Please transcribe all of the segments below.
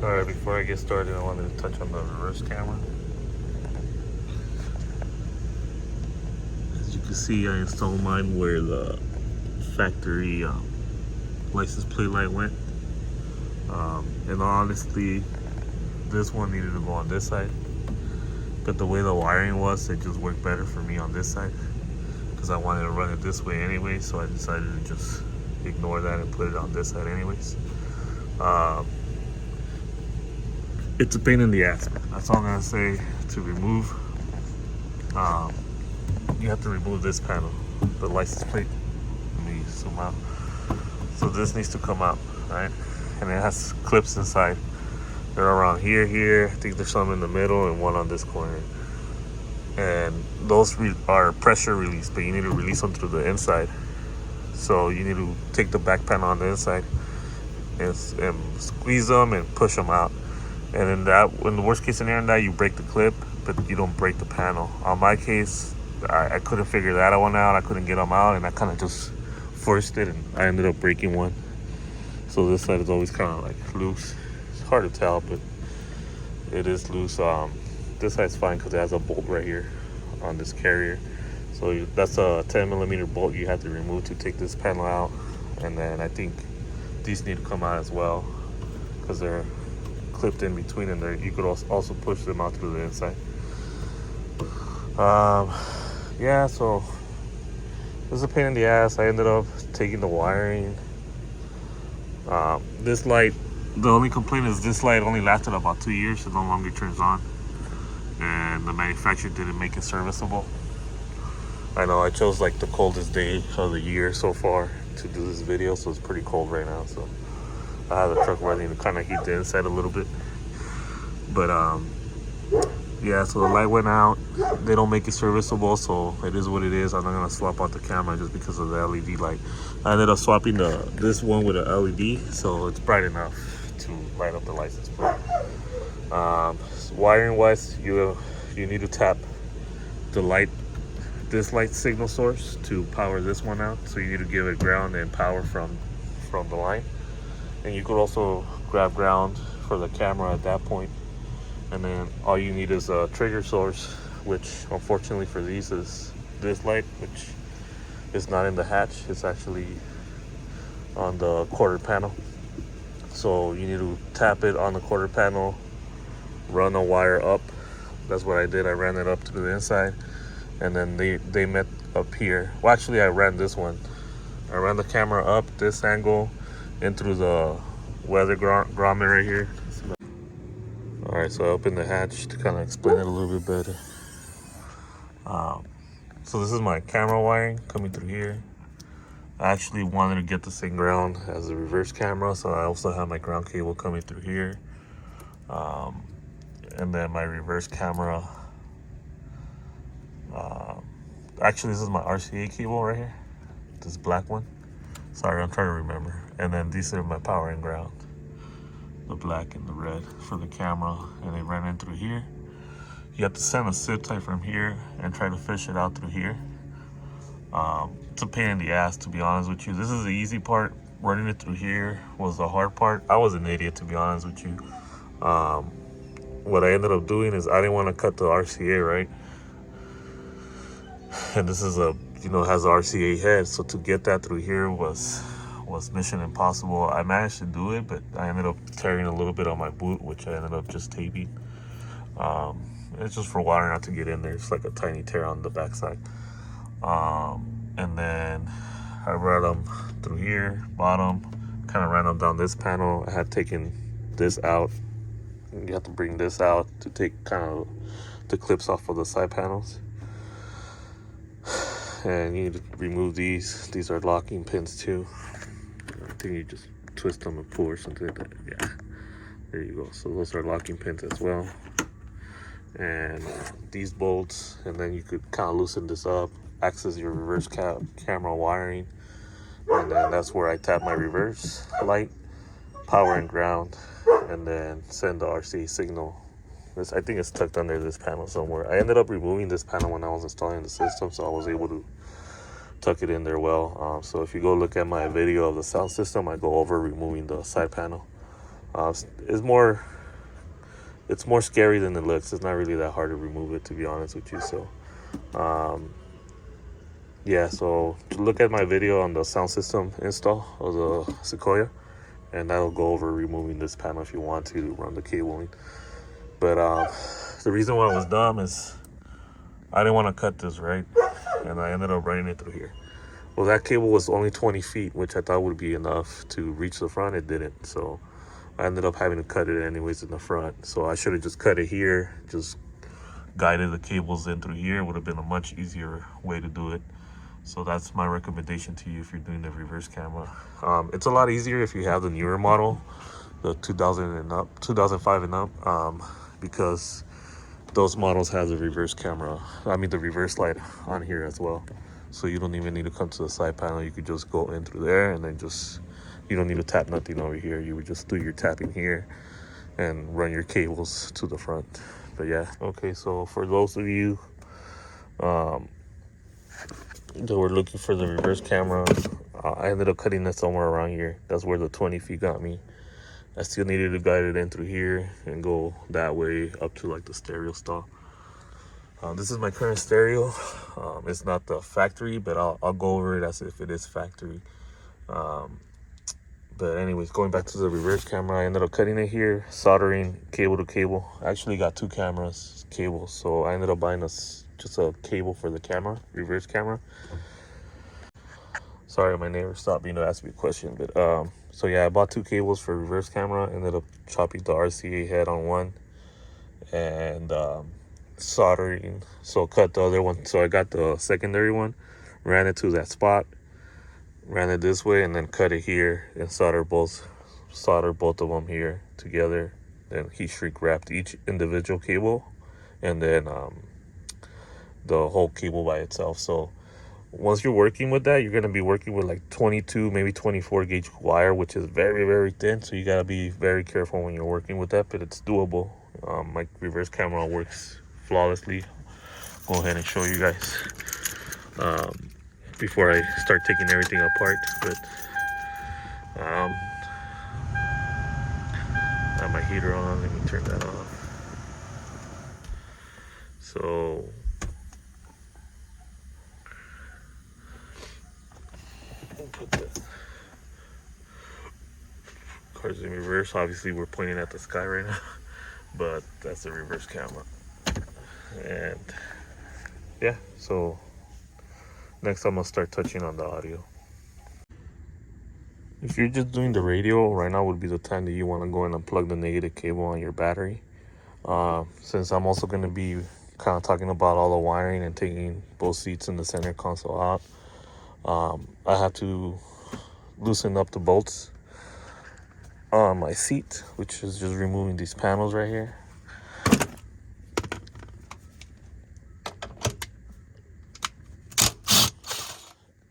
Alright, before I get started, I wanted to touch on the reverse camera. As you can see, I installed mine where the factory license plate light went. And honestly, this one needed to go on this side. But the way the wiring was, it just worked better for me on this side. Because I wanted to run it this way anyway, so I decided to just ignore that and put it on this side anyways. It's a pain in the ass. That's all I'm gonna say to remove. You have to remove this panel, the license plate. Let me zoom out. So this needs to come out, right? And it has clips inside. They're around here. I think there's some in the middle and one on this corner. And those are pressure release, but you need to release them through the inside. So you need to take the back panel on the inside and squeeze them and push them out. And in the worst case scenario, that you break the clip, but you don't break the panel. On my case, I couldn't figure that one out. I couldn't get them out, and I kind of just forced it, and I ended up breaking one. So this side is always kind of like loose. It's hard to tell, but it is loose. This side's fine because it has a bolt right here on this carrier. So that's a 10mm bolt you have to remove to take this panel out. And then I think these need to come out as well because they're clipped in between, and there you could also push them out through the inside. Yeah, so it was a pain in the ass. I ended up taking the wiring. This light, the only complaint is this light only lasted about 2 years. It no longer turns on, and the manufacturer didn't make it serviceable. I know I chose like the coldest day of the year so far to do this video, so it's pretty cold right now. So I have the truck running to kind of heat the inside a little bit. But yeah, so the light went out. They don't make it serviceable, so it is what it is. I'm not gonna swap out the camera just because of the LED light. I ended up swapping this one with a LED, so it's bright enough to light up the license plate. Wiring wise, you need to tap this light signal source to power this one out. So you need to give it ground and power from the line. And you could also grab ground for the camera at that point. And then all you need is a trigger source, which unfortunately for these is this light, which is not in the hatch. It's actually on the quarter panel. So you need to tap it on the quarter panel, run a wire up. That's what I did. I ran it up to the inside, and then they met up here. Well, actually I ran this one. I ran the camera up this angle in through the weather grommet right here. All right, so I opened the hatch to kind of explain it a little bit better. So this is my camera wiring coming through here. I actually wanted to get the same ground as the reverse camera, so I also have my ground cable coming through here. And then my reverse camera. Actually, this is my RCA cable right here. This black one. Sorry, I'm trying to remember. And then these are my power and ground. The black and the red for the camera, and they ran in through here. You have to send a zip tie from here and try to fish it out through here. It's a pain in the ass, to be honest with you. This is the easy part. Running it through here was the hard part. I was an idiot, to be honest with you. What I ended up doing is I didn't want to cut the RCA, right? And this is has the RCA head, so to get that through here was mission impossible. I managed to do it, but I ended up tearing a little bit on my boot, which I ended up just taping. It's just for water not to get in there. It's like a tiny tear on the backside. And then I ran them through here, bottom, kind of ran them down this panel. I had taken this out. You have to bring this out to take kind of the clips off of the side panels. And you need to remove these. These are locking pins too. I think you just twist them and pull or something like that. Yeah, there you go. So those are locking pins as well. And these bolts, and then you could kind of loosen this up, access your reverse camera wiring. And then that's where I tap my reverse light, power and ground, and then send the RCA signal. I think it's tucked under this panel somewhere. I ended up removing this panel when I was installing the system, so I was able to tuck it in there well. So if you go look at my video of the sound system, I go over removing the side panel. It's more scary than it looks. It's not really that hard to remove it, to be honest with you. So yeah, so look at my video on the sound system install of the Sequoia, and that'll go over removing this panel if you want to run the cabling. But the reason why it was dumb is I didn't want to cut this, right? And I ended up running it through here. Well, that cable was only 20 feet, which I thought would be enough to reach the front. It didn't. So I ended up having to cut it anyways in the front. So I should have just cut it here, just guided the cables in through here. It would have been a much easier way to do it. So that's my recommendation to you if you're doing the reverse camera. It's a lot easier if you have the newer model, the 2005 and up, because those models have the reverse camera. I mean the reverse light on here as well. So you don't even need to come to the side panel. You could just go in through there, and then you don't need to tap nothing over here. You would just do your tapping here and run your cables to the front. But yeah, okay, so for those of you that were looking for the reverse camera, I ended up cutting it somewhere around here. That's where the 20 feet got me. I still needed to guide it in through here and go that way up to like the stereo stall. This is my current stereo. It's not the factory, but I'll go over it as if it is factory. But anyways, going back to the reverse camera, I ended up cutting it here, soldering cable to cable. I actually got two cables, so I ended up buying just a cable for the camera, reverse camera. Sorry, my neighbor stopped me to ask me a question, but so yeah, I bought two cables for reverse camera. Ended up chopping the RCA head on one and soldering, so cut the other one. So I got the secondary one, ran it to that spot, ran it this way, and then cut it here and solder both of them here together. Then heat shrink wrapped each individual cable, and then the whole cable by itself. So once you're working with that, you're going to be working with like 22, maybe 24 gauge wire, which is very, very thin. So you got to be very careful when you're working with that, but it's doable. My reverse camera works flawlessly. Go ahead and show you guys before I start taking everything apart. But I have my heater on. Let me turn that off. So put the cards in reverse. Obviously we're pointing at the sky right now, but that's the reverse camera. And yeah, so next I'm gonna start touching on the audio. If you're just doing the radio, right now would be the time that you want to go in and plug the negative cable on your battery. Since I'm also going to be kind of talking about all the wiring and taking both seats in the center console out, I have to loosen up the bolts on my seat, which is just removing these panels right here.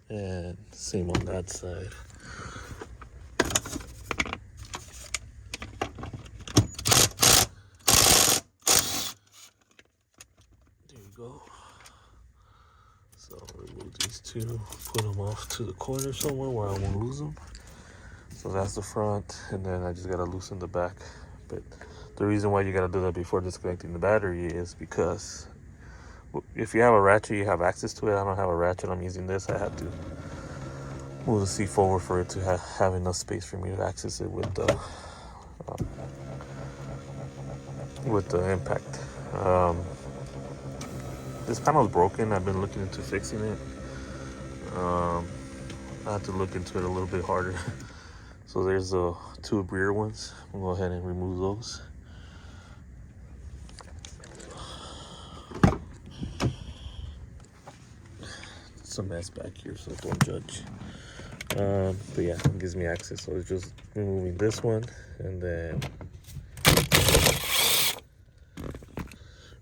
And same on that side. There you go. So remove these two, put them off to the corner somewhere where I won't lose them. So that's the front, and then I just gotta loosen the back. But the reason why you gotta do that before disconnecting the battery is because if you have a ratchet, you have access to it. I don't have a ratchet, I'm using this. I have to move the seat forward for it to have enough space for me to access it with the impact. This panel is broken. I've been looking into fixing it. I have to look into it a little bit harder. So there's the two rear ones. We'll go ahead and remove those. It's a mess back here, so don't judge. But yeah, it gives me access. So it's just removing this one, and then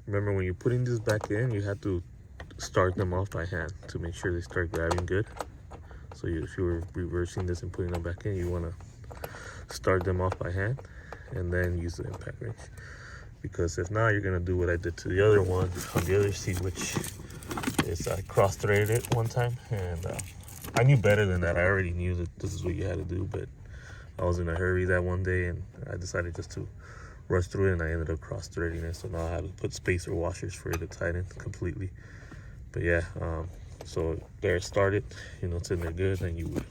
remember when you're putting this back in, you have to start them off by hand to make sure they start grabbing good. So if you were reversing this and putting them back in, you want to start them off by hand and then use the impact wrench. Because if not, you're going to do what I did to the other one on the other seat, which is I cross-threaded it one time. And I knew better than that. I already knew that this is what you had to do, but I was in a hurry that one day and I decided just to rush through it, and I ended up cross-threading it. So now I have to put spacer washers for it to tighten completely. But yeah, so there it started. You know, it's in there good, and you would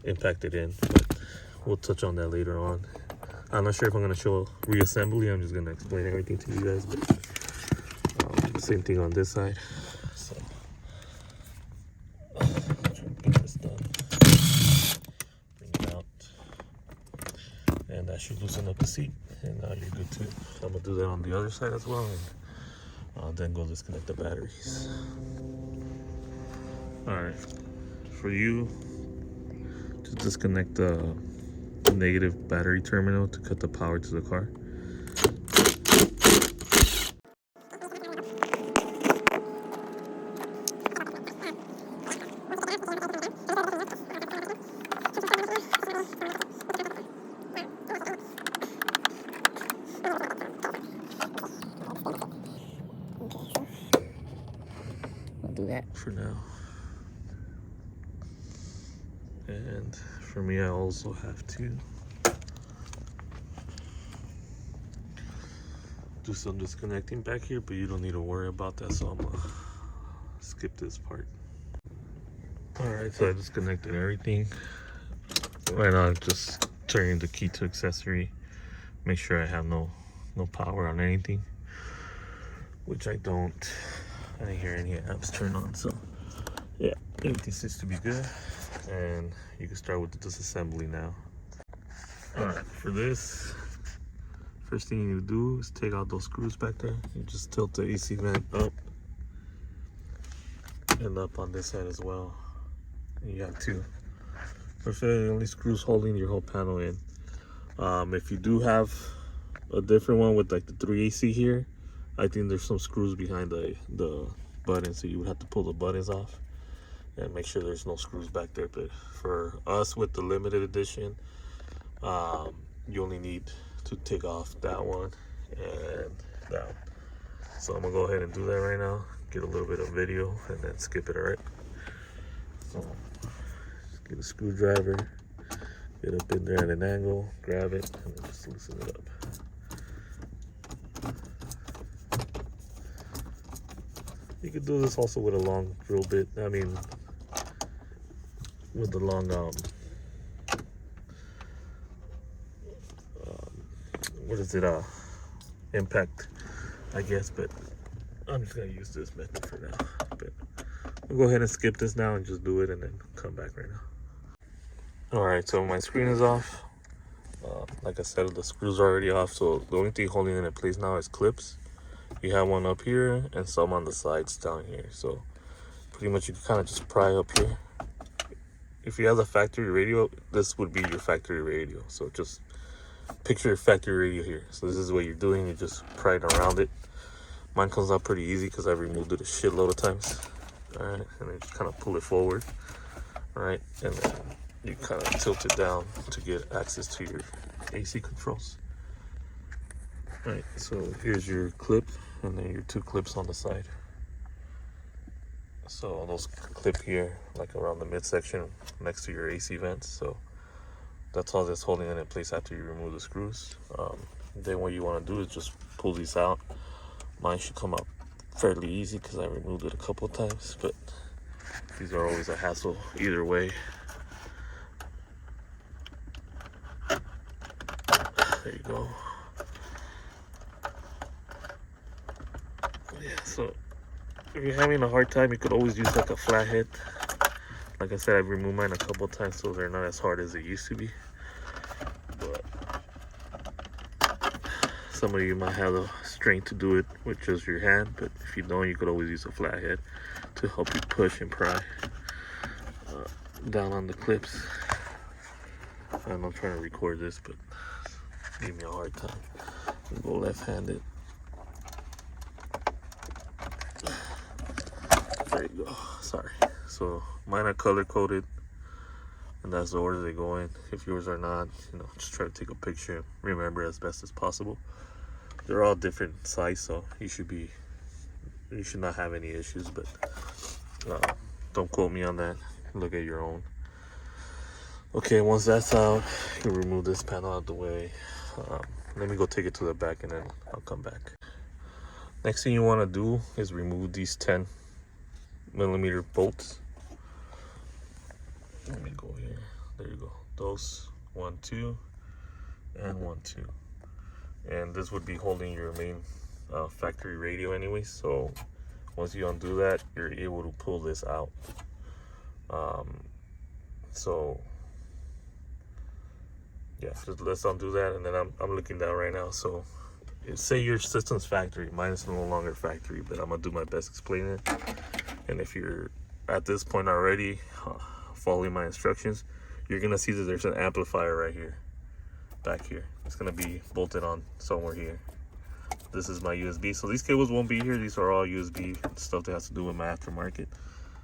impact it in. But we'll touch on that later on. I'm not sure if I'm gonna show reassembly. I'm just gonna explain everything to you guys. But same thing on this side. So get this done. Bring it out, and that should loosen up the seat, and now you're good too. So I'm gonna do that on the other side as well, and then go disconnect the batteries. All right, for you to disconnect the negative battery terminal to cut the power to the car. I'll do that For now. And for me, I also have to do some disconnecting back here, but you don't need to worry about that, so I'm gonna skip this part. Alright, so I disconnected everything. Right now I'm just turning the key to accessory, make sure I have no power on anything, which I don't. I didn't hear any apps turn on, so yeah, everything seems to be good, and you can start with the disassembly now. Alright, for this, first thing you need to do is take out those screws back there. You just tilt the AC vent up and up on this side as well. And you have two. Those are the only screws holding your whole panel in. If you do have a different one with like the 3 AC here, I think there's some screws behind the button, so you would have to pull the buttons off and make sure there's no screws back there. But for us with the limited edition, you only need to take off that one and that one. So I'm gonna go ahead and do that right now, get a little bit of video, and then skip it. All right, so just get a screwdriver, get up in there at an angle, grab it, and then just loosen it up. You could do this also with a long drill bit. I mean, with the long what is it, impact, I guess, but I'm just gonna use this method for now. But we'll go ahead and skip this now and just do it and then come back right now. All right, so my screen is off. Like I said, the screws are already off, so the only thing holding it in place now is clips. You have one up here and some on the sides down here, so pretty much you can kind of just pry up here. If you have the factory radio, this would be your factory radio. So just picture your factory radio here. So this is what you're doing, you just pry it around it. Mine comes out pretty easy because I've removed it a shitload of times. All right, and then just kind of pull it forward. All right, and then you kind of tilt it down to get access to your AC controls. All right, so here's your clip, and then your two clips on the side. So those clip here, like around the midsection next to your AC vents. So that's all that's holding it in place after you remove the screws. Then what you want to do is just pull these out. Mine should come out fairly easy because I removed it a couple of times, but these are always a hassle either way. There you go. Yeah, so if you're having a hard time, you could always use like a flathead. Like I said, I've removed mine a couple of times, so they're not as hard as they used to be. But some of you might have the strength to do it with just your hand, but if you don't, you could always use a flathead to help you push and pry down on the clips. I'm not trying to record this, but give me a hard time. I'll go left-handed. There you go. Sorry. So mine are color coded, and that's the order they go in. If yours are not, you know, just try to take a picture and remember as best as possible. They're all different size, so you should not have any issues. But don't quote me on that. Look at your own. Okay, once that's out, you can remove this panel out of the way. Let me go take it to the back and then I'll come back. Next thing you want to do is remove these 10mm bolts. Let me go here. There you go. Those 1, 2, and 1, 2. And this would be holding your main factory radio anyway. So once you undo that, you're able to pull this out. So yeah, just let's undo that, and then I'm looking down right now. So say your system's factory, mine is no longer factory, but I'm gonna do my best explaining it. And if you're at this point already following my instructions, you're gonna see that there's an amplifier right here, back here. It's gonna be bolted on somewhere here. This is my USB. So these cables won't be here. These are all USB stuff that has to do with my aftermarket.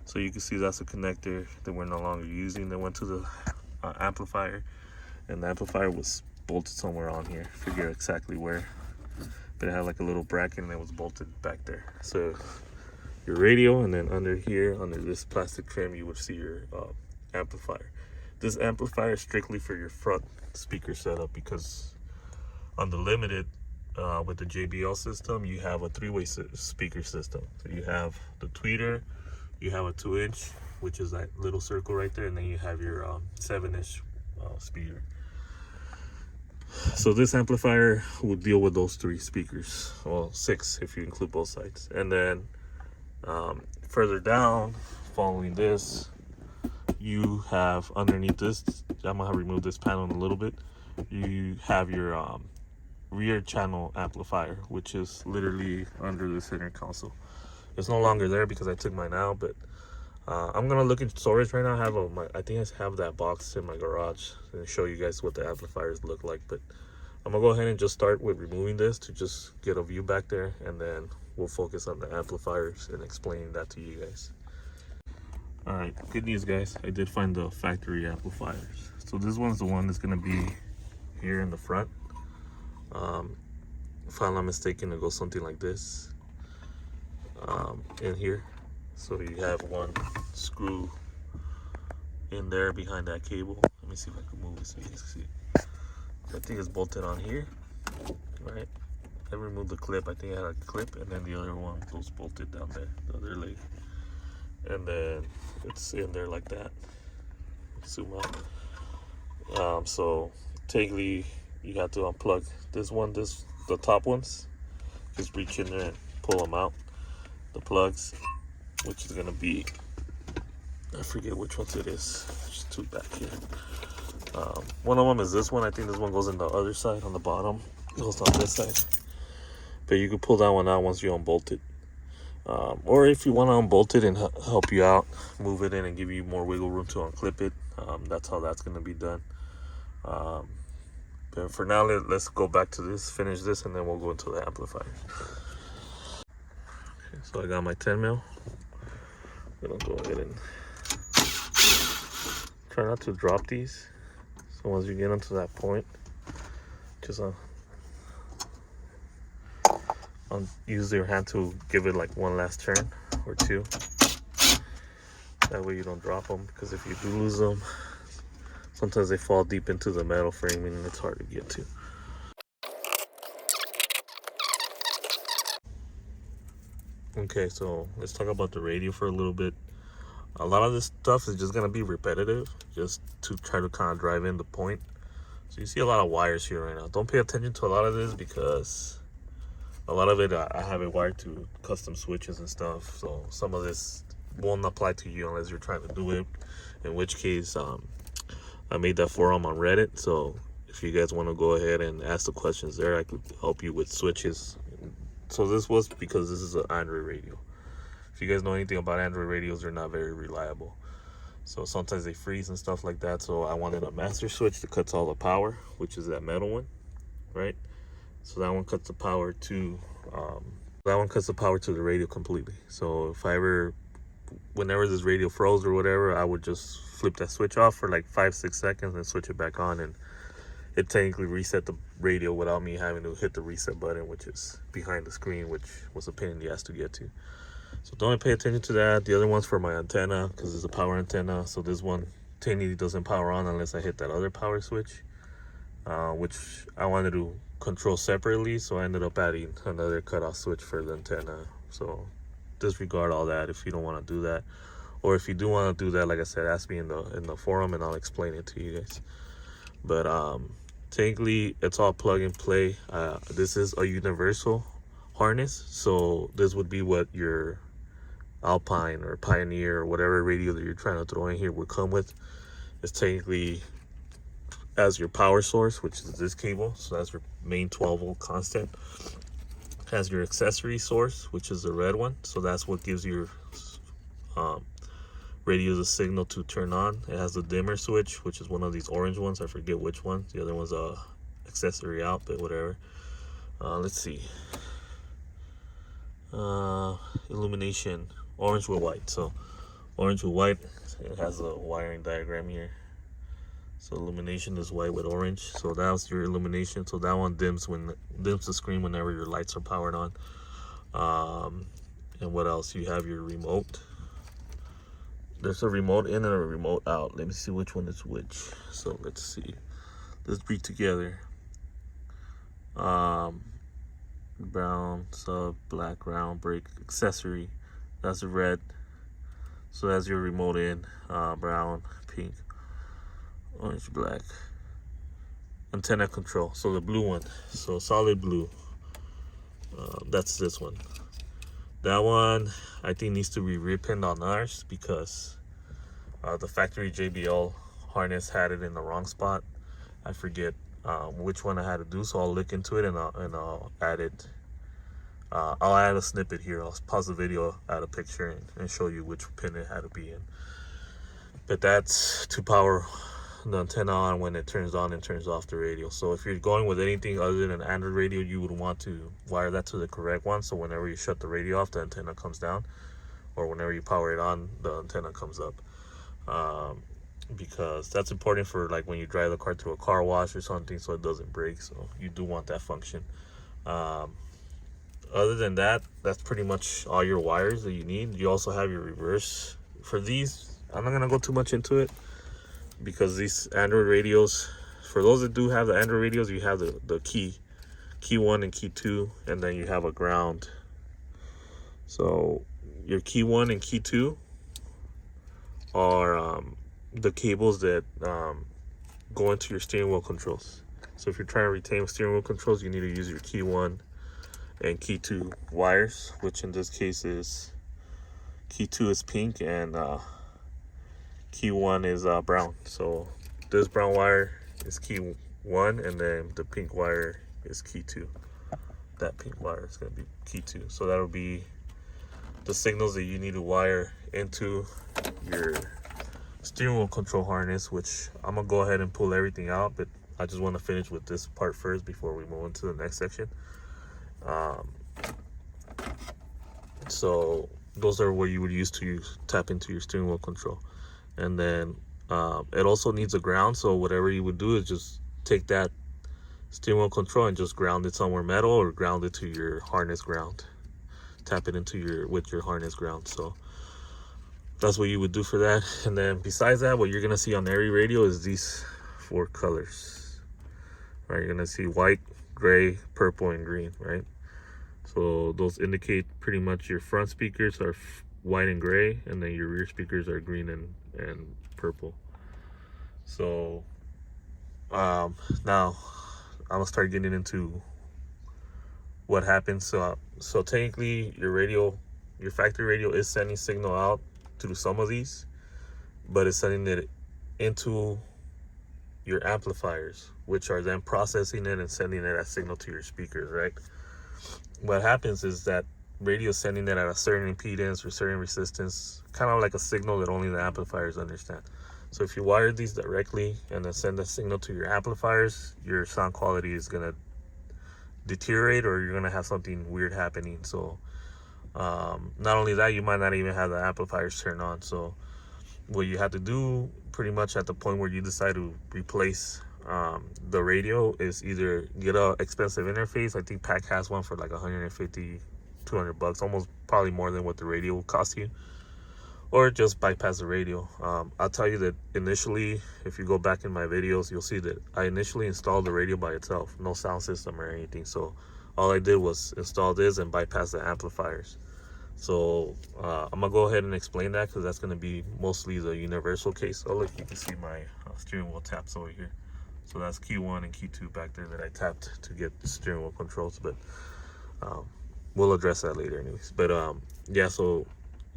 So you can see that's a connector that we're no longer using. They went to the amplifier, and the amplifier was bolted somewhere on here. Forget exactly where, but it had like a little bracket and it was bolted back there. So your radio, and then under here, under this plastic trim, you would see your amplifier. This amplifier is strictly for your front speaker setup, because on the limited with the JBL system, you have a 3-way speaker system. So you have the tweeter, you have a 2-inch, which is that little circle right there, and then you have your 7-inch speaker. So this amplifier will deal with those 3 speakers, well 6 if you include both sides. And then further down, following this, you have underneath this, I'm gonna remove this panel in a little bit, you have your rear channel amplifier, which is literally under the center console. It's no longer there because I took mine out, but I'm gonna look in storage right now. I think I have that box in my garage and show you guys what the amplifiers look like. But I'm gonna go ahead and just start with removing this to just get a view back there, and then we'll focus on the amplifiers and explaining that to you guys. All right, good news guys, I did find the factory amplifiers. So this one's the one that's gonna be here in the front. If I'm not mistaken, it goes something like this in here. So you have one screw in there behind that cable. Let me see if I can move it so you can see. I think it's bolted on here, right? I removed the clip. I think I had a clip, and then the other one goes bolted down there, the other leg. And then it's in there like that. Zoom out. So technically, you have to unplug this one, the top ones. Just reach in there and pull them out. The plugs, which is gonna be, I forget which ones it is. There's 2 back here. One of them is this one. I think this one goes in the other side on the bottom. It goes on this side. But you can pull that one out once you unbolt it. Or if you want to unbolt it and help you out, move it in and give you more wiggle room to unclip it. That's how that's going to be done. But for now, let's go back to this, finish this, and then we'll go into the amplifiers. Okay, so I got my 10mm. I'm going to go ahead and try not to drop these. So once you get onto that point, just use your hand to give it like one last turn or 2. That way you don't drop them, because if you do lose them, sometimes they fall deep into the metal framing and it's hard to get to. Okay, so let's talk about the radio for a little bit. A lot of this stuff is just gonna be repetitive, just to try to kind of drive in the point. So you see a lot of wires here right now. Don't pay attention to a lot of this, because a lot of it I have it wired to custom switches and stuff. So some of this won't apply to you unless you're trying to do it. In which case, I made that forum on Reddit. So if you guys want to go ahead and ask the questions there, I could help you with switches. So this was because this is an Android radio. If you guys know anything about Android radios, they're not very reliable. So sometimes they freeze and stuff like that. So I wanted a master switch that cuts all the power, which is that metal one, right? So that one cuts the power to the radio completely. So if whenever this radio froze or whatever, I would just flip that switch off for like 5-6 seconds and switch it back on, and it technically reset the radio without me having to hit the reset button, which is behind the screen, which was a pain in the ass to get to. So don't pay attention to that. The other one's for my antenna, because it's a power antenna. So this one technically doesn't power on unless I hit that other power switch, which I wanted to control separately, so I ended up adding another cutoff switch for the antenna. So disregard all that if you don't want to do that, or if you do want to do that, like I said, ask me in the forum and I'll explain it to you guys. But technically it's all plug and play. This is a universal harness, so this would be what your Alpine or Pioneer or whatever radio that you're trying to throw in here would come with. It's technically as your power source, which is this cable, so that's your main 12-volt constant. Has your accessory source, which is the red one, so that's what gives your radio a signal to turn on. It has the dimmer switch, which is one of these orange ones. I forget which one. The other one's a accessory out, but whatever. Let's see. Illumination, orange with white. So orange with white, it has a wiring diagram here. So illumination is white with orange. So that was your illumination. So that one dims the screen whenever your lights are powered on. And what else? You have your remote. There's a remote in and a remote out. Let me see which one is which. So let's see. Let's read together. Brown, sub, black, round, brake, accessory. That's the red. So that's your remote in. Brown, pink, orange, black. Antenna control. So the blue one. So solid blue. That's this one. That one I think needs to be repinned on ours because the factory JBL harness had it in the wrong spot. I forget which one I had to do, so I'll look into it and I'll add it. I'll add a snippet here. I'll pause the video, add a picture, and show you which pin it had to be in. But that's to power the antenna on when it turns on and turns off the radio. So if you're going with anything other than an Android radio, you would want to wire that to the correct one, so whenever you shut the radio off, the antenna comes down, or whenever you power it on, the antenna comes up. Because that's important for like when you drive the car through a car wash or something, so it doesn't break. So you do want that function. Other than that, that's pretty much all your wires that you need. You also have your reverse for these. I'm not gonna go too much into it because these Android radios, for those that do have the Android radios, you have the key 1 and key 2, and then you have a ground. So your key 1 and key 2 are the cables that go into your steering wheel controls. So if you're trying to retain steering wheel controls, you need to use your key 1 and key 2 wires, which in this case is key 2 is pink and key 1 is brown. So this brown wire is key 1, and then the pink wire is key 2. That pink wire is going to be key 2. So that'll be the signals that you need to wire into your steering wheel control harness, which I'm going to go ahead and pull everything out, but I just want to finish with this part first before we move into the next section. So those are what you would use to tap into your steering wheel control. And then it also needs a ground, so whatever you would do is just take that steering wheel control and just ground it somewhere metal, or ground it to your harness ground. Tap it into with your harness ground. So that's what you would do for that. And then besides that, what you're gonna see on every radio is these 4 colors. Right, you're gonna see white, gray, purple, and green, right? So those indicate pretty much your front speakers are white and gray, and then your rear speakers are green and purple. So now I'm gonna start getting into what happens. So technically your factory radio is sending signal out through some of these, but it's sending it into your amplifiers, which are then processing it and sending it as signal to your speakers, right? What happens is that radio is sending it at a certain impedance or certain resistance, kind of like a signal that only the amplifiers understand. So if you wire these directly and then send a signal to your amplifiers, your sound quality is going to deteriorate, or you're going to have something weird happening. So not only that, you might not even have the amplifiers turned on. So what you have to do pretty much at the point where you decide to replace the radio is either get a expensive interface. I think Pack has one for like $150, $200, almost probably more than what the radio will cost you. or just bypass the radio. I'll tell you that initially, if you go back in my videos, you'll see that I initially installed the radio by itself, no sound system or anything. So all I did was install this and bypass the amplifiers. So I'm gonna go ahead and explain that, because that's gonna be mostly the universal case. Oh look, you can see my steering wheel taps over here. So that's key 1 and key 2 back there that I tapped to get the steering wheel controls, but we'll address that later anyways. But yeah, so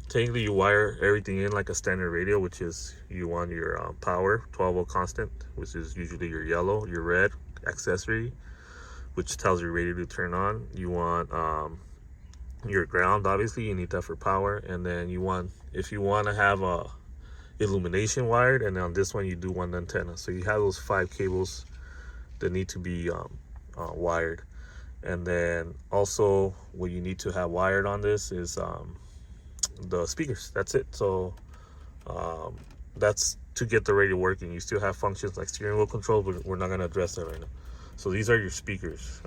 technically you wire everything in like a standard radio, which is you want your power 12-volt constant, which is usually your yellow, your red accessory, which tells your radio to turn on. You want your ground, obviously you need that for power, and then you want, if you want to have a illumination wired, and on this one you do one antenna. So you have those 5 cables that need to be wired. And then also what you need to have wired on this is the speakers. That's it. So that's to get the radio working. You still have functions like steering wheel control, but we're not going to address that right now. So these are your speakers.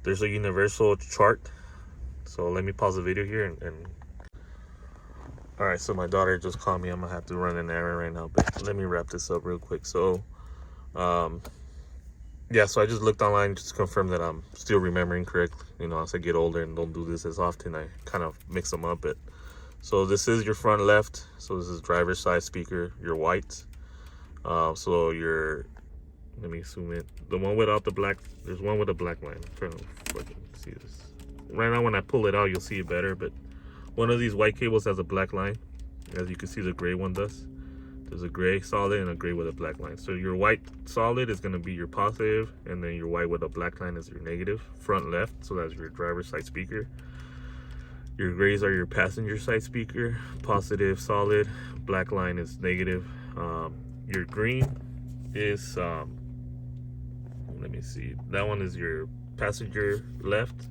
There's a universal chart. So let me pause the video here and all right, so my daughter just called me. I'm gonna have to run an errand right now, but let me wrap this up real quick. So yeah, so I just looked online just to confirm that I'm still remembering correctly. You know, as I get older and don't do this as often, I kind of mix them up. But so this is your front left. So this is driver's side speaker, your white. So your, let me zoom in. The one without the black, there's one with a black line. I'm trying to fucking see this. Right now when I pull it out, you'll see it better, but one of these white cables has a black line. As you can see, the gray one does. There's a gray solid and a gray with a black line. So your white solid is gonna be your positive, and then your white with a black line is your negative, front left. So that's your driver's side speaker. Your grays are your passenger side speaker, positive solid, black line is negative. Your green is, let me see, that one is your passenger left,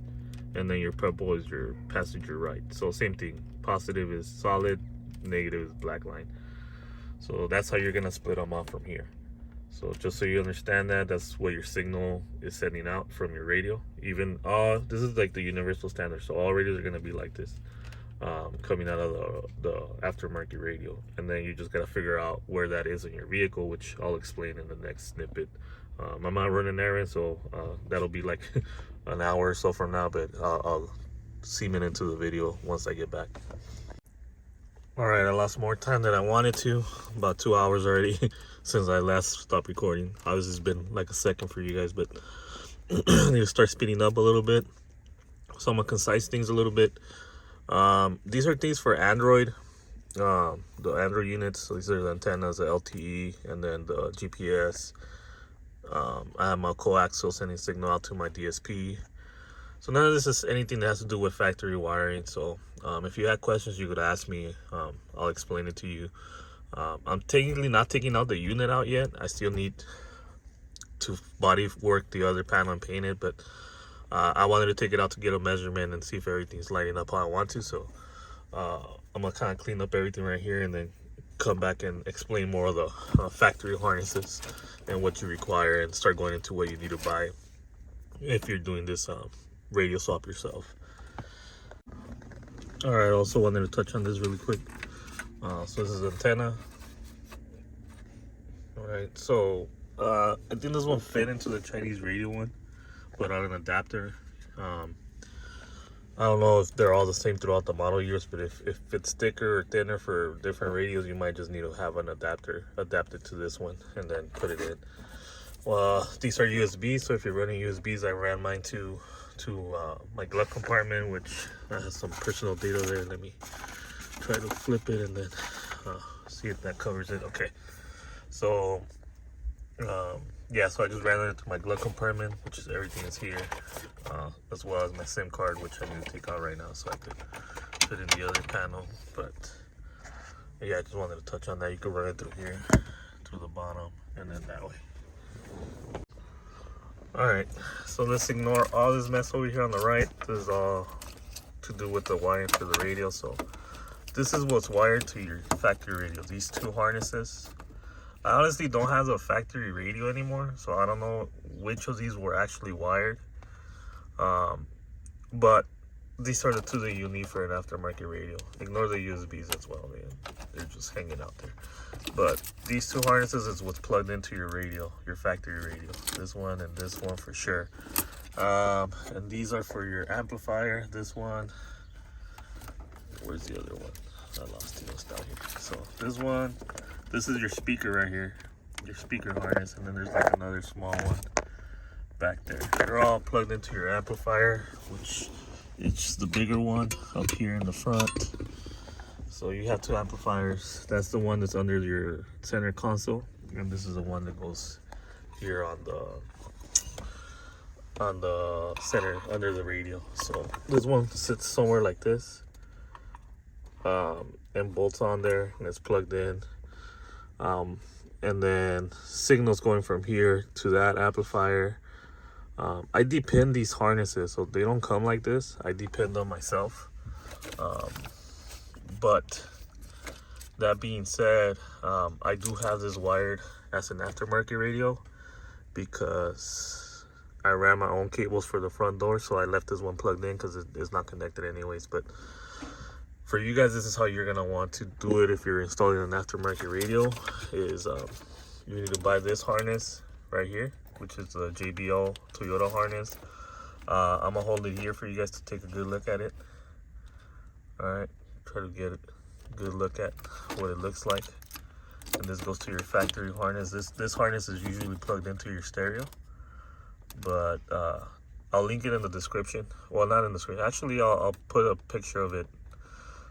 and then your purple is your passenger right. So same thing, positive is solid, negative is black line. So that's how you're gonna split them off from here. So just so you understand that, that's what your signal is sending out from your radio. Even this is like the universal standard, so all radios are gonna be like this, coming out of the aftermarket radio. And then you just gotta figure out where that is in your vehicle, which I'll explain in the next snippet. I'm not running errands, so that'll be like an hour or so from now, but I'll seam it into the video once I get back. All right, I lost more time than I wanted to, about 2 hours already since I last stopped recording. Obviously it's been like a second for you guys, but I need to start speeding up a little bit. So I'm gonna concise things a little bit. These are things for Android, the Android units. So these are the antennas, the LTE, and then the GPS. I have my coaxial sending signal out to my DSP. So none of this is anything that has to do with factory wiring. So if you had questions, you could ask me. I'll explain it to you. I'm technically not taking out the unit out yet. I still need to body work the other panel and paint it, but I wanted to take it out to get a measurement and see if everything's lining up how I want to. So I'm gonna kind of clean up everything right here and then come back and explain more of the factory harnesses and what you require, and start going into what you need to buy if you're doing this radio swap yourself. All right, I also wanted to touch on this really quick. So this is antenna. All right, so I think this one fit into the Chinese radio one without an adapter. I don't know if they're all the same throughout the model years, but if it's thicker or thinner for different radios, you might just need to have an adapter adapted to this one and then put it in. Well, these are USB, so if you're running USBs, I ran mine to my glove compartment, which has some personal data there. Let me try to flip it and then see if that covers it. Okay, so yeah, so I just ran it into my glove compartment, which is everything is here, as well as my SIM card, which I need to take out right now so I could put in the other panel. But yeah, I just wanted to touch on that. You can run it through here, through the bottom, and then that way. All right, so let's ignore all this mess over here on the right. This is all to do with the wiring for the radio. So this is what's wired to your factory radio, these two harnesses. I honestly don't have a factory radio anymore, so I don't know which of these were actually wired. But these are the two that you need for an aftermarket radio. Ignore the USBs as well, they're just hanging out there. But these two harnesses is what's plugged into your radio, your factory radio. This one and this one for sure. And these are for your amplifier. This one, where's the other one? I lost it, it's down here. So this one, this is your speaker right here, your speaker harness, and then there's like another small one back there. They're all plugged into your amplifier, which it's the bigger one up here in the front. So you have two amplifiers. That's the one that's under your center console, and this is the one that goes here on the center under the radio. So this one sits somewhere like this, and bolts on there, and it's plugged in. And then signals going from here to that amplifier. I depend these harnesses, so they don't come like this. I depend them myself. But that being said, I do have this wired as an aftermarket radio because I ran my own cables for the front door, so I left this one plugged in because it's not connected anyways. But for you guys, this is how you're gonna want to do it if you're installing an aftermarket radio. Is you need to buy this harness right here, which is the JBL Toyota harness. I'm gonna hold it here for you guys to take a good look at it. All right, try to get a good look at what it looks like. And this goes to your factory harness. This harness is usually plugged into your stereo, but I'll link it in the description. Well, not in the description. Actually, I'll put a picture of it,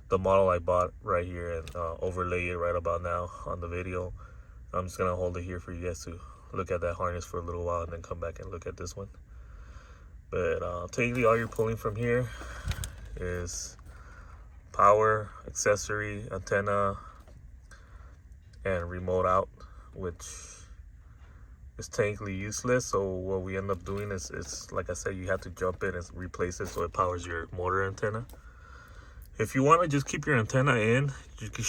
the model I bought right here, and overlay it right about now on the video. I'm just gonna hold it here for you guys to look at that harness for a little while and then come back and look at this one. But technically all you're pulling from here is power, accessory, antenna, and remote out, which is technically useless. So what we end up doing is like I said, you have to jump in and replace it so it powers your motor antenna. If you want to just keep your antenna in, you can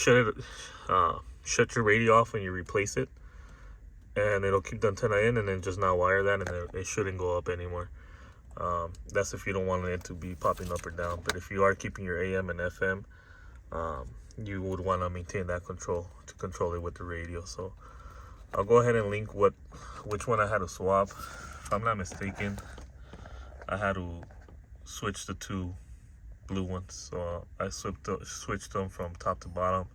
shut your radio off when you replace it, and it'll keep the antenna in, and then just not wire that, and it shouldn't go up anymore. That's if you don't want it to be popping up or down. But if you are keeping your AM and FM, you would want to maintain that control to control it with the radio. So I'll go ahead and link which one I had to swap. If I'm not mistaken, I had to switch the two blue ones, so I switched them from top to bottom.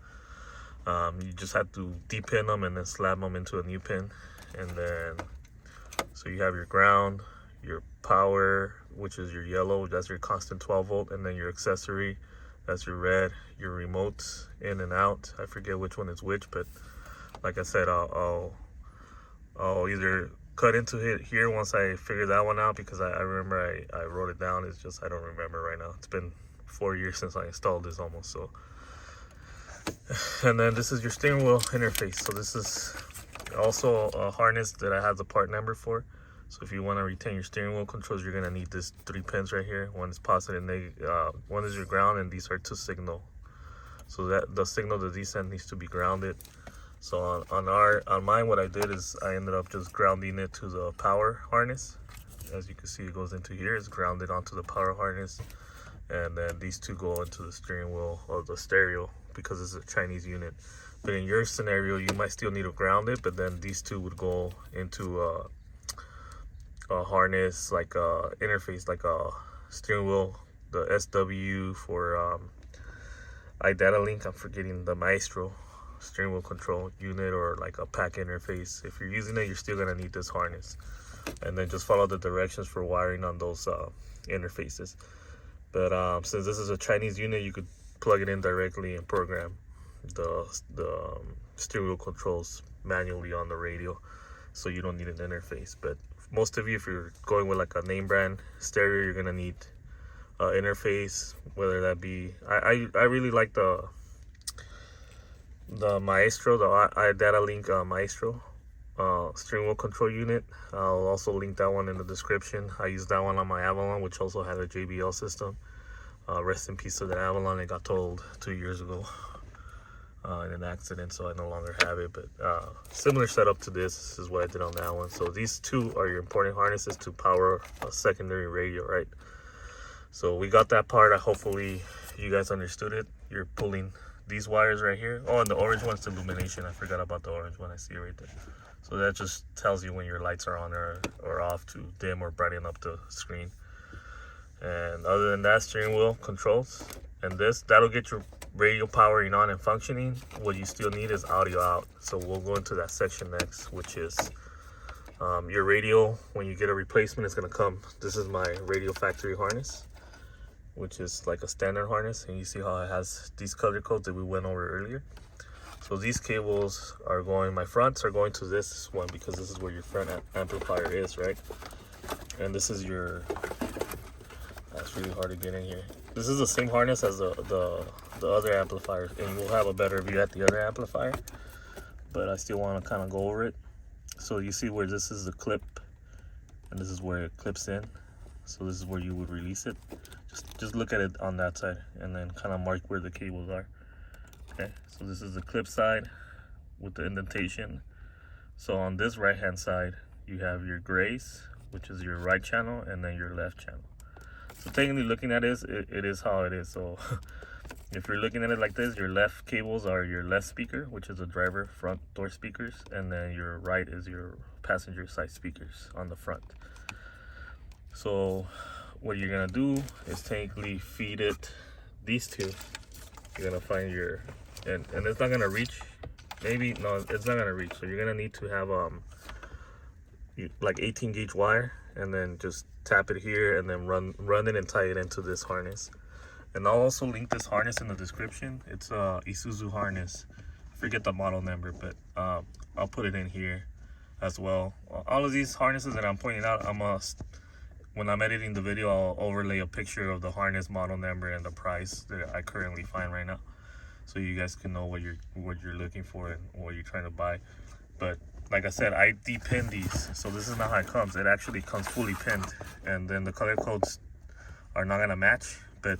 You just have to depin them and then slap them into a new pin, and then so you have your ground, your power, which is your yellow, that's your constant 12 volt, and then your accessory, that's your red, your remotes in and out. I forget which one is which, but like I said, I'll either cut into it here once I figure that one out, because I remember I wrote it down. It's just I don't remember right now. It's been 4 years since I installed this almost. So, and then this is your steering wheel interface. So this is also a harness that I have the part number for. So if you want to retain your steering wheel controls, you're gonna need this 3 pins right here. One is positive, negative. One is your ground, and these are to signal. So that the signal that these send needs to be grounded. So on mine, what I did is I ended up just grounding it to the power harness. As you can see, it goes into here. It's grounded onto the power harness, and then these two go into the steering wheel or the stereo because it's a Chinese unit. But in your scenario, you might still need to ground it, but then these two would go into a harness, like a interface, like a steering wheel, the SW for iData Link. I'm forgetting the Maestro steering wheel control unit, or like a pack interface. If you're using it, you're still gonna need this harness, and then just follow the directions for wiring on those interfaces. But since this is a Chinese unit, you could plug it in directly and program the steering wheel controls manually on the radio, so you don't need an interface. But most of you, if you're going with like a name brand stereo, you're gonna need interface, whether that be I really like the Maestro, the iData Link Maestro steering wheel control unit. I'll also link that one in the description. I used that one on my Avalon, which also had a JBL system. Rest in peace to the Avalon. It got totaled 2 years ago in an accident, so I no longer have it. But similar setup to this is what I did on that one. So these two are your important harnesses to power a secondary radio, right? So we got that part. Hopefully you guys understood it. You're pulling these wires right here. Oh, and the orange one's the illumination. I forgot about the orange one. I see it right there. So that just tells you when your lights are on or off to dim or brighten up the screen. And other than that, steering wheel controls. And that'll get your radio powering on and functioning. What you still need is audio out. So we'll go into that section next, which is your radio. When you get a replacement, it's gonna come. This is my radio factory harness, which is like a standard harness, and you see how it has these color codes that we went over earlier. So these cables are going, my fronts are going to this one because this is where your front amplifier is, right? And this is your, that's really hard to get in here. This is the same harness as the other amplifiers, and we'll have a better view at the other amplifier, but I still want to kind of go over it. So you see where this is the clip, and this is where it clips in. So this is where you would release it. Just look at it on that side, and then kind of mark where the cables are. Okay, so this is the clip side with the indentation. So on this right hand side, you have your grays, which is your right channel, and then your left channel. So technically looking at it, it is how it is. So if you're looking at it like this, your left cables are your left speaker, which is the driver front door speakers, and then your right is your passenger side speakers on the front. So what you're gonna do is technically feed it these two. You're gonna find your, and it's not gonna reach, maybe, no, it's not gonna reach. So you're gonna need to have like 18 gauge wire, and then just tap it here and then run it and tie it into this harness. And I'll also link this harness in the description. It's a Isuzu harness. I forget the model number, but I'll put it in here as well. All of these harnesses that I'm pointing out, when I'm editing the video, I'll overlay a picture of the harness model number and the price that I currently find right now, so you guys can know what you're looking for and what you're trying to buy. But like I said, I de-pin these, so this is not how it comes. It actually comes fully pinned, and then the color codes are not gonna match, but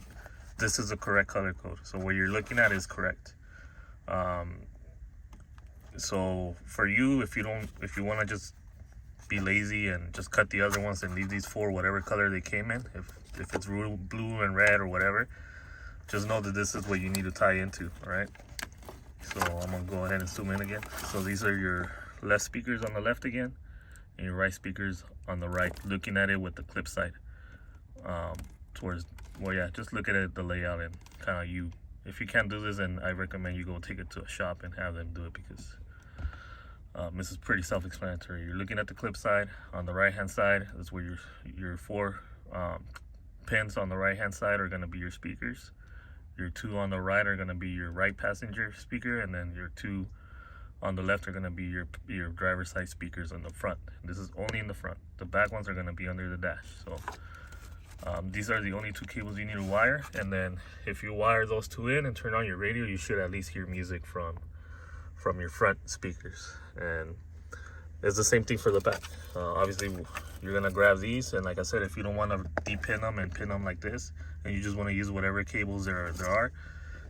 this is the correct color code. So what you're looking at is correct. So for you, if you want to just be lazy and just cut the other ones and leave these four whatever color they came in, if it's blue and red or whatever, just know that this is what you need to tie into. All right, so I'm gonna go ahead and zoom in again. So these are your left speakers on the left again, and your right speakers on the right, looking at it with the clip side towards, well, yeah, just look at it, the layout, and kind of if you can't do this, then I recommend you go take it to a shop and have them do it, because this is pretty self-explanatory. You're looking at the clip side. On the right hand side, that's where your four pins on the right hand side are going to be your speakers. Your two on the right are going to be your right passenger speaker, and then your two on the left are going to be your driver's side speakers on the front. This is only in the front. The back ones are going to be under the dash. So these are the only two cables you need to wire, and then if you wire those two in and turn on your radio, you should at least hear music from your front speakers. And it's the same thing for the back. Obviously you're gonna grab these, and like I said, if you don't want to de-pin them and pin them like this, and you just want to use whatever cables there are,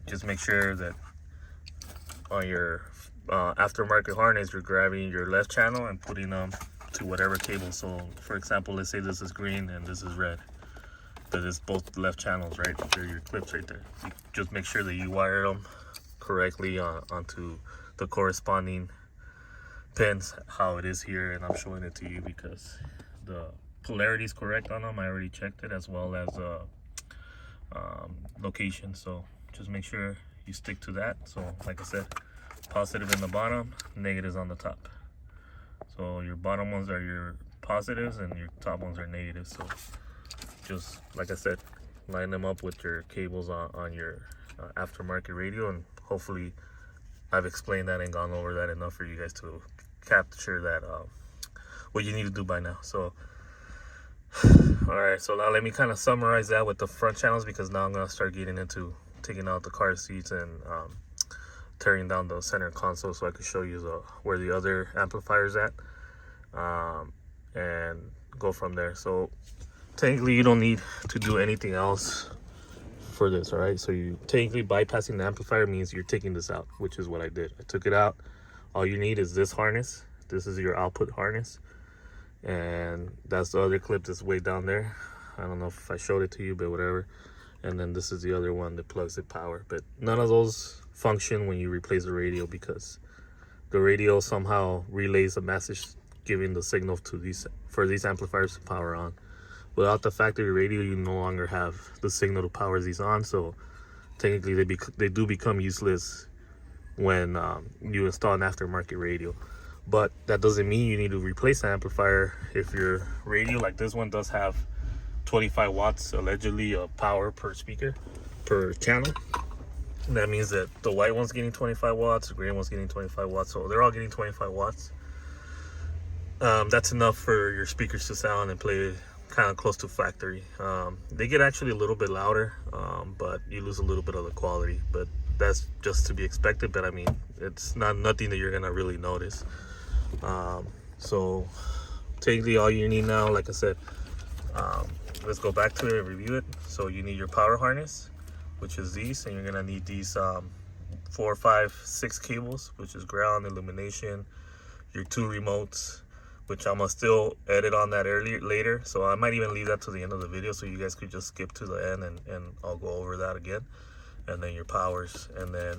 just make sure that on your aftermarket harness, you're grabbing your left channel and putting them to whatever cable. So for example, let's say this is green and this is red, but it's both left channels, right? They're your clips right there. You just make sure that you wire them correctly onto the corresponding pins, how it is here, and I'm showing it to you because the polarity is correct on them. I already checked it, as well as location. So just make sure you stick to that. So like I said, positive in the bottom, negatives on the top. So your bottom ones are your positives and your top ones are negatives. So just like I said, line them up with your cables on your aftermarket radio, and hopefully I've explained that and gone over that enough for you guys to capture that what you need to do by now. So all right, so now let me kind of summarize that with the front channels, because now I'm going to start getting into taking out the car seats and tearing down the center console, so I can show you where the other amplifier's at, and go from there. So technically you don't need to do anything else for this. All right, so you technically bypassing the amplifier means you're taking this out, which is what I did. I took it out. All you need is this harness. This is your output harness, and that's the other clip that's way down there. I don't know if I showed it to you, but whatever. And then this is the other one that plugs the power. But none of those function when you replace the radio, because the radio somehow relays a message giving the signal to these amplifiers to power on. Without the factory radio, you no longer have the signal to power these on, so technically they do become useless when you install an aftermarket radio. But that doesn't mean you need to replace the amplifier. If your radio, like this one, does have 25 watts allegedly of power per speaker, per channel, that means that the white one's getting 25 watts, the gray one's getting 25 watts, so they're all getting 25 watts. That's enough for your speakers to sound and play kind of close to factory. They get actually a little bit louder, but you lose a little bit of the quality, but that's just to be expected. But I mean, it's nothing that you're gonna really notice. So technically all you need now, like I said, let's go back to it and review it. So you need your power harness, which is these, and you're gonna need these 4, 5, 6 cables, which is ground, illumination, your 2 remotes, which I'm gonna still edit on that later, so I might even leave that to the end of the video so you guys could just skip to the end and I'll go over that again. And then your powers, and then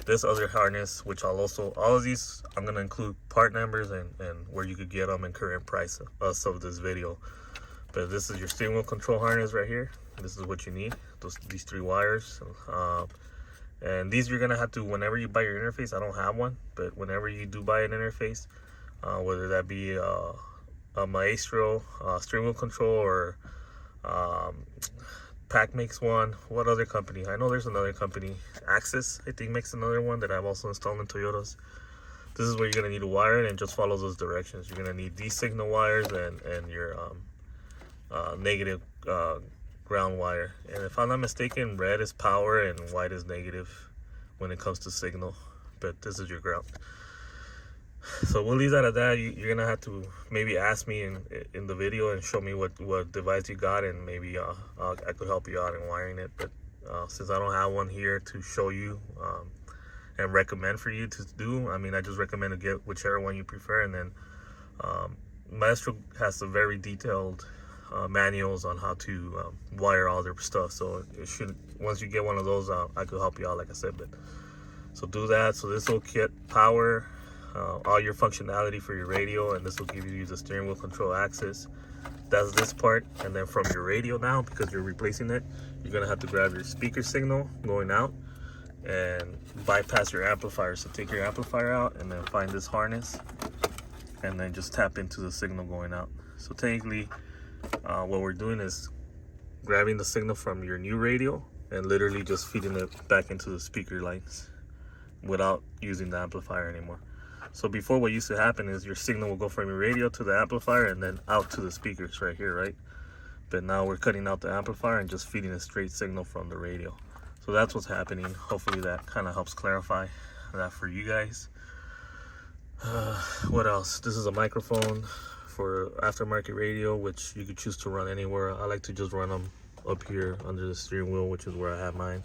this other harness, which I'll also, all of these I'm gonna include part numbers and where you could get them and current price of this video. But this is your steering wheel control harness right here. This is what you need, these 3 wires. And these you're gonna have to, whenever you buy your interface, I don't have one, but whenever you do buy an interface, whether that be a Maestro steering wheel control, or Pack makes one. What other company? I know there's another company, Axis I think makes another one that I've also installed in Toyotas. This is where you're gonna need to wire it, and just follow those directions. You're gonna need these signal wires and your negative ground wire. And if I'm not mistaken, red is power and white is negative when it comes to signal, but this is your ground. So we'll leave that at that. You're gonna have to maybe ask me in the video and show me what device you got, and maybe I could help you out in wiring it. But since I don't have one here to show you and recommend for you to do, I mean, I just recommend to get whichever one you prefer. And then Maestro has some very detailed manuals on how to wire all their stuff, so it should, once you get one of those, I could help you out, like I said. But so do that. So this will get power, all your functionality for your radio, and this will give you the steering wheel control access. That's this part. And then from your radio now, because you're replacing it, you're gonna have to grab your speaker signal going out and bypass your amplifier. So take your amplifier out and then find this harness and then just tap into the signal going out. So technically what we're doing is grabbing the signal from your new radio and literally just feeding it back into the speaker lines without using the amplifier anymore. So before, what used to happen is your signal will go from your radio to the amplifier and then out to the speakers right here, right? But now we're cutting out the amplifier and just feeding a straight signal from the radio. So that's what's happening. Hopefully that kind of helps clarify that for you guys. What else? This is a microphone for aftermarket radio, which you could choose to run anywhere. I like to just run them up here under the steering wheel, which is where I have mine.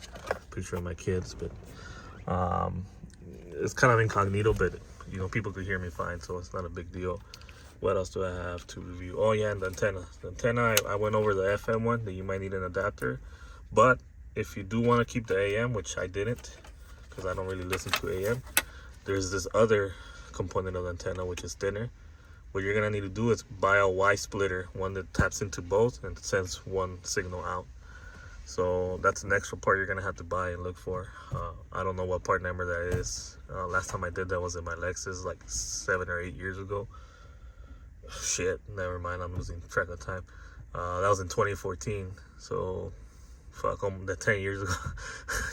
Picture of my kids, but it's kind of incognito, but you know, people could hear me fine, so it's not a big deal. What else do I have to review? Oh yeah, and the antenna. The antenna, I went over the FM one that you might need an adapter, but if you do want to keep the AM, which I didn't because I don't really listen to AM, there's this other component of the antenna which is thinner. What you're gonna need to do is buy a Y splitter, one that taps into both and sends one signal out. So that's an extra part you're gonna have to buy and look for. I don't know what part number that is. Last time I did that was in my Lexus like 7 or 8 years ago. Shit, never mind, I'm losing track of time. That was in 2014, so fuck, that 10 years ago.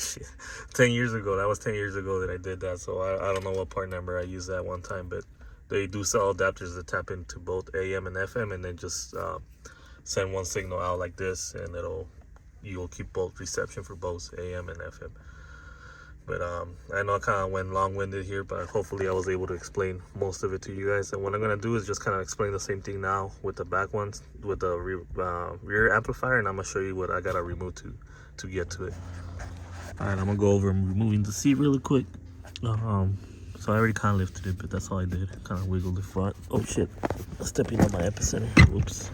Shit, 10 years ago, that was 10 years ago that I did that, so I don't know what part number I used that one time, but they do sell adapters that tap into both AM and FM, and then just send one signal out like this, and you'll keep both reception for both AM and FM. But I know I kind of went long-winded here, but hopefully I was able to explain most of it to you guys. And what I'm gonna do is just kind of explain the same thing now with the back ones, with the rear amplifier, and I'm gonna show you what I gotta remove to get to it. All right, I'm gonna go over and removing the seat really quick. So I already kind of lifted it, but that's all I did. Kind of wiggled the front. Oh shit, stepping on my epicenter. Whoops.